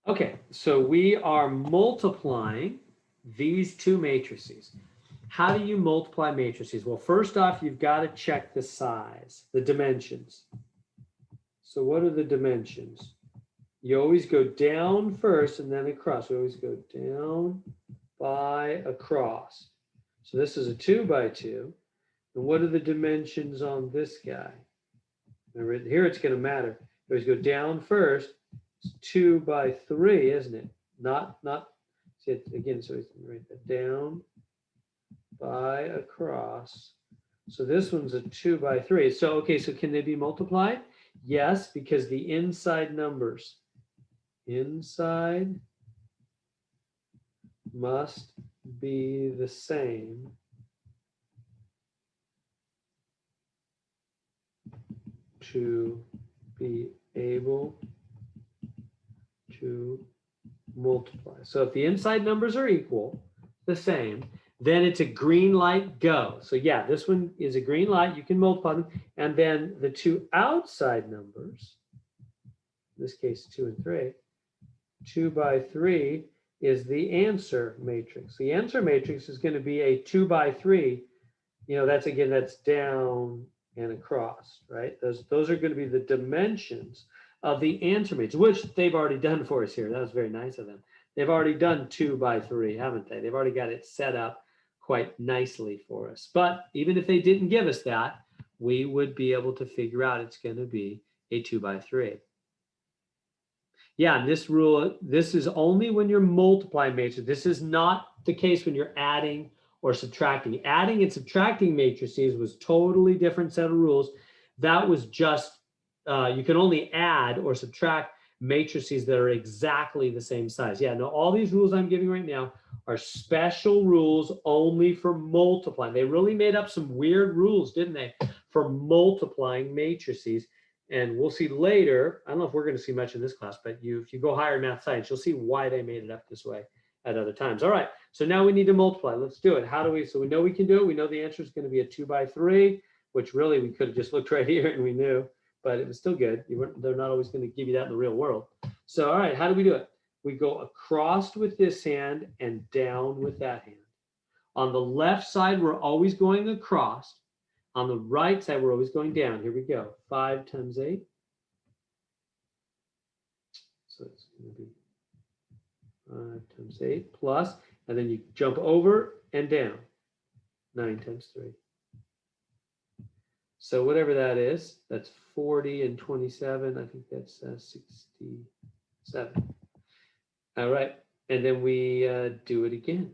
Okay, so we are multiplying these two matrices. How do you multiply matrices? Well, first off, you've got to check the size, the dimensions. So what are the dimensions? You always go down first and then across. We always go down by across. So this is a 2 by 2. And what are the dimensions on this guy? Remember, here it's going to matter. You always go down first. It's 2 by 3, isn't it? Not, see it again, so we can write that down by across. So this one's a 2 by 3. So, okay, so can they be multiplied? Yes, because the inside numbers, inside must be the same to be able to multiply. So if the inside numbers are equal, the same, then it's a green light, go. So yeah, this one is a green light, you can multiply them. And then the two outside numbers, in this case 2 and 3, 2 by 3 is the answer matrix. The answer matrix is going to be a 2 by 3. You know, that's again, that's down and across, right? Those are going to be the dimensions of the answer matrix, which they've already done for us here. That was very nice of them. They've already done 2 by 3, haven't they? They've already got it set up quite nicely for us. But even if they didn't give us that, we would be able to figure out it's going to be a 2 by 3. Yeah, and this rule, this is only when you're multiplying matrices. This is not the case when you're adding or subtracting. Adding and subtracting matrices was totally different set of rules. That was just, you can only add or subtract matrices that are exactly the same size. Yeah, no, all these rules I'm giving right now are special rules only for multiplying. They really made up some weird rules, didn't they, for multiplying matrices. And we'll see later, I don't know if we're going to see much in this class, but if you go higher in math science, you'll see why they made it up this way at other times. All right, so now we need to multiply. Let's do it. How do we, so we know we can do it. We know the answer is going to be a 2 by 3, which really we could have just looked right here and we knew, but it was still good. They're not always going to give you that in the real world. So, all right, how do we do it? We go across with this hand and down with that hand. On the left side, we're always going across. On the right side, we're always going down. Here we go. 5 times 8. So it's going to be 5 times 8 plus, and then you jump over and down. 9 times 3. So whatever that is, that's 40 and 27. I think that's 67. All right. And then we do it again.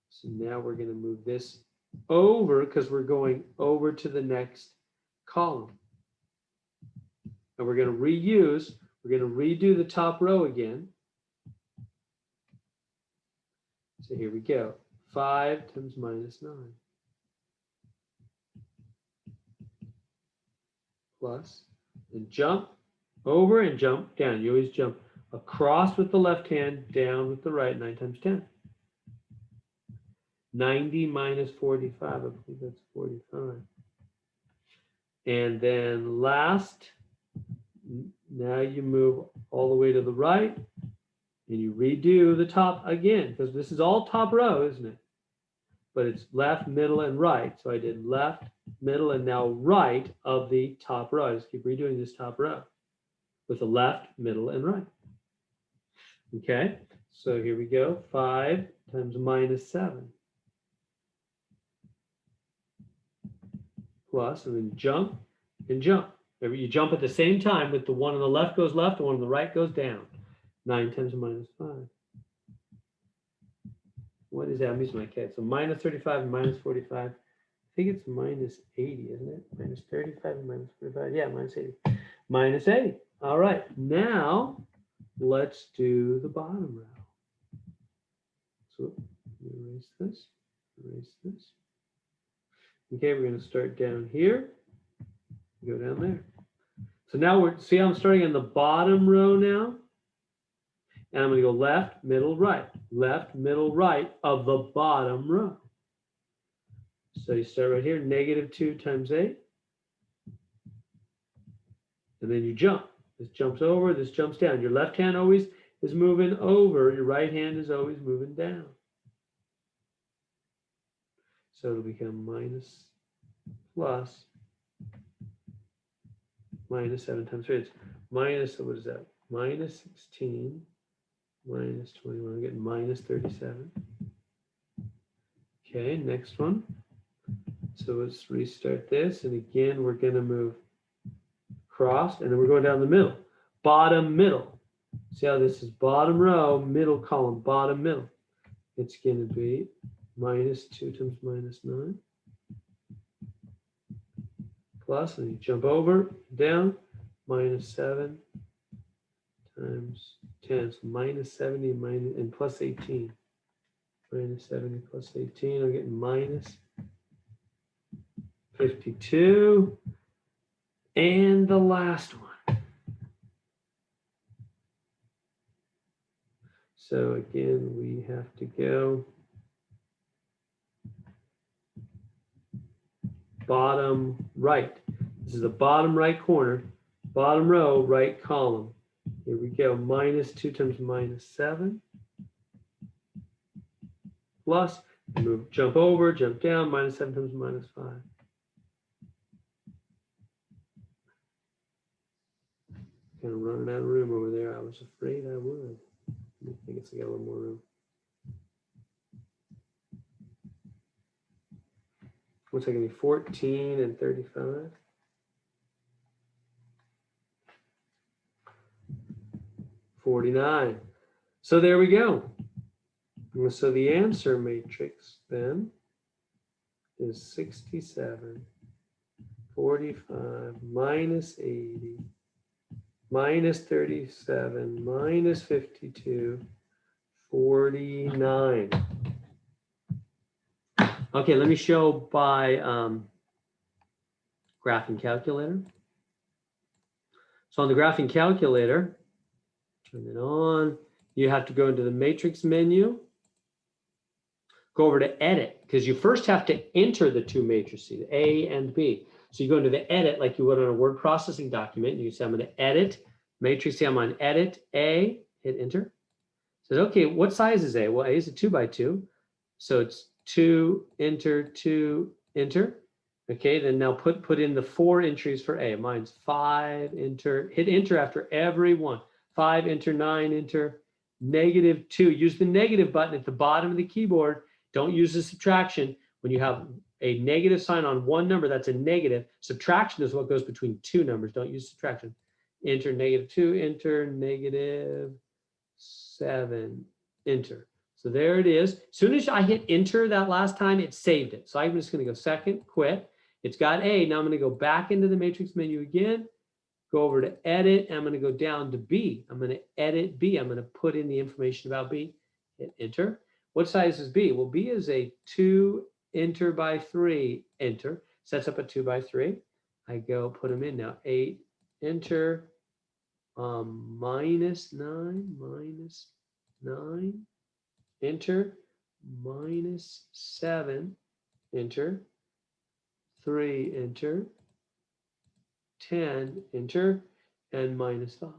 So now we're going to move this over because we're going over to the next column. And we're going to redo the top row again. So here we go. 5 times minus 9. Plus, and jump over and jump down. You always jump across with the left hand, down with the right, 9 times 10. 90 minus 45, I believe that's 45. And then last, now you move all the way to the right and you redo the top again, because this is all top row, isn't it? But it's left, middle, and right. So I did left, middle, and now right of the top row. I just keep redoing this top row with the left, middle, and right. Okay, so here we go. 5 times minus 7. Plus, and then jump and jump. You jump at the same time with the one on the left goes left, the one on the right goes down. 9 times minus 5. What is that? I'm using my cat. So minus 35 and minus 45. I think it's minus 80, isn't it? Minus 35 and minus 45. Yeah, minus 80. Minus 80. All right. Now, let's do the bottom row. So erase this. Erase this. Okay, we're going to start down here. Go down there. So now see how I'm starting on the bottom row now? And I'm going to go left, middle, right. Left, middle, right of the bottom row. So you start right here, negative 2 times 8. And then you jump. This jumps over, this jumps down. Your left hand always is moving over. Your right hand is always moving down. So it'll become minus plus minus 7 times 3. It's minus, what is that? Minus 16 minus 21. I'm getting minus 37. Okay, next one. So let's restart this. And again, we're going to move across, and then we're going down the middle. Bottom, middle. See how this is bottom row, middle column, bottom, middle. It's going to be minus 2 times minus 9. Plus, and you jump over, down, minus 7 times 10. So minus 70 and plus 18. Minus 70 plus 18, I'm getting minus 52. And the last one. So again, we have to go bottom right. This is the bottom right corner, bottom row, right column. Here we go, minus 2 times minus 7. Plus, move, jump over, jump down, minus 7 times minus 5. Kind of running out of room over there. I was afraid I would. I think it's got a little more room. What's that going to be? 14 and 35. $49. So there we go. So the answer matrix then is 67, 45, minus 80, minus 37, minus 52, 49. Okay, let me show by graphing calculator. So on the graphing calculator, turn it on. You have to go into the matrix menu, go over to edit, because you first have to enter the two matrices, A and B. So you go into the edit like you would on a word processing document. You say, I'm going to edit matrix. I'm on edit A, hit enter. It says, okay, what size is A? Well, A is a 2 by 2. So it's 2, enter, 2, enter. Okay, then now put in the 4 entries for A. Mine's 5, enter, hit enter after every one. 5, enter, 9, enter, negative 2. Use the negative button at the bottom of the keyboard. Don't use the subtraction. When you have a negative sign on one number, that's a negative. Subtraction is what goes between two numbers. Don't use subtraction. Enter, negative 2, enter, negative 7, enter. So there it is. As soon as I hit enter that last time, it saved it. So I'm just going to go second, quit. It's got A. Now I'm going to go back into the matrix menu again, go over to edit, and I'm going to go down to B. I'm going to edit B. I'm going to put in the information about B, hit enter. What size is B? Well, B is a 2, enter by 3, enter. Sets up a 2 by 3. I go put them in now. 8, enter, minus 9, minus 9, enter, minus 7, enter, 3, enter, 10, enter, and minus 5,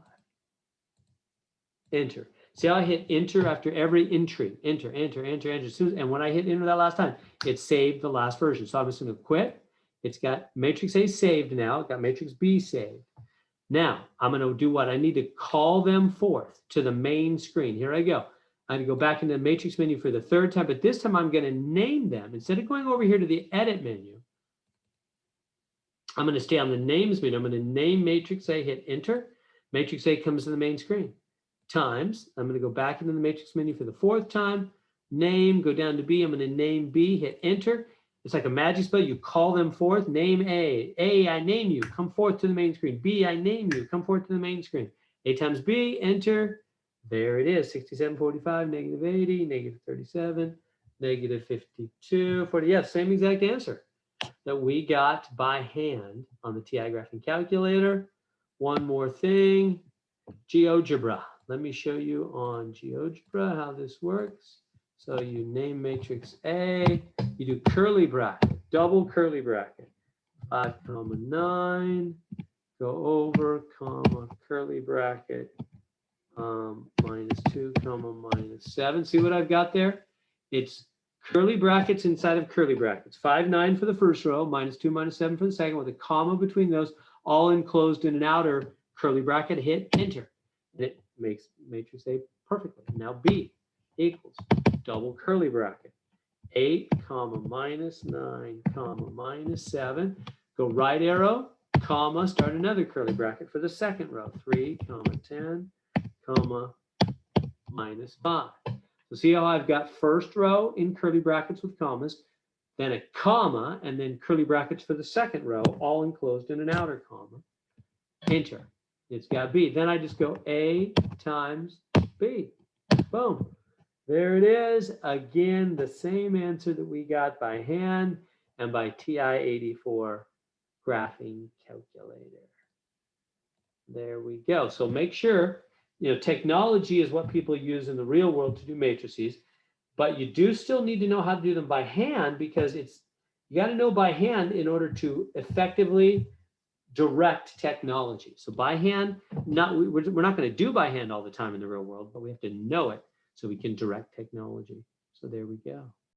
enter. See how I hit enter after every entry, enter, enter, enter, enter. And when I hit enter that last time, it saved the last version. So I'm just going to quit. It's got matrix A saved now. It's got matrix B saved. Now I'm going to do what? I need to call them forth to the main screen. Here I go. I'm going to go back into the matrix menu for the third time, but this time I'm going to name them. Instead of going over here to the edit menu, I'm going to stay on the names menu. I'm going to name matrix A, hit enter. Matrix A comes to the main screen. Times, I'm going to go back into the matrix menu for the fourth time. Name, go down to B. I'm going to name B, hit enter. It's like a magic spell. You call them forth. Name A. A, I name you. Come forth to the main screen. B, I name you. Come forth to the main screen. A times B, enter. There it is. 67.45, negative 80, negative 37, negative 52, 40. Yeah, same exact answer that we got by hand on the TI graphing calculator. One more thing, Geogebra. Let me show you on Geogebra how this works. So you name matrix A, you do curly bracket, double curly bracket, 5, 9, go over, comma, curly bracket, minus 2, comma, minus 7. See what I've got there? It's curly brackets inside of curly brackets. 5, 9 for the first row, minus 2, minus 7 for the second, with a comma between those, all enclosed in an outer curly bracket. Hit enter. And it makes matrix A perfectly. Now B equals double curly bracket. 8, comma, minus 9, comma, minus 7. Go right arrow, comma, start another curly bracket for the second row. 3, comma, 10, comma, minus 5. So see how I've got first row in curly brackets with commas, then a comma, and then curly brackets for the second row, all enclosed in an outer comma. Enter. It's got B. Then I just go A times B. Boom. There it is. Again, the same answer that we got by hand and by TI-84 graphing calculator. There we go. So make sure, technology is what people use in the real world to do matrices, but you do still need to know how to do them by hand, because you got to know by hand in order to effectively direct technology. So by hand, we're not going to do by hand all the time in the real world, but we have to know it so we can direct technology. So there we go.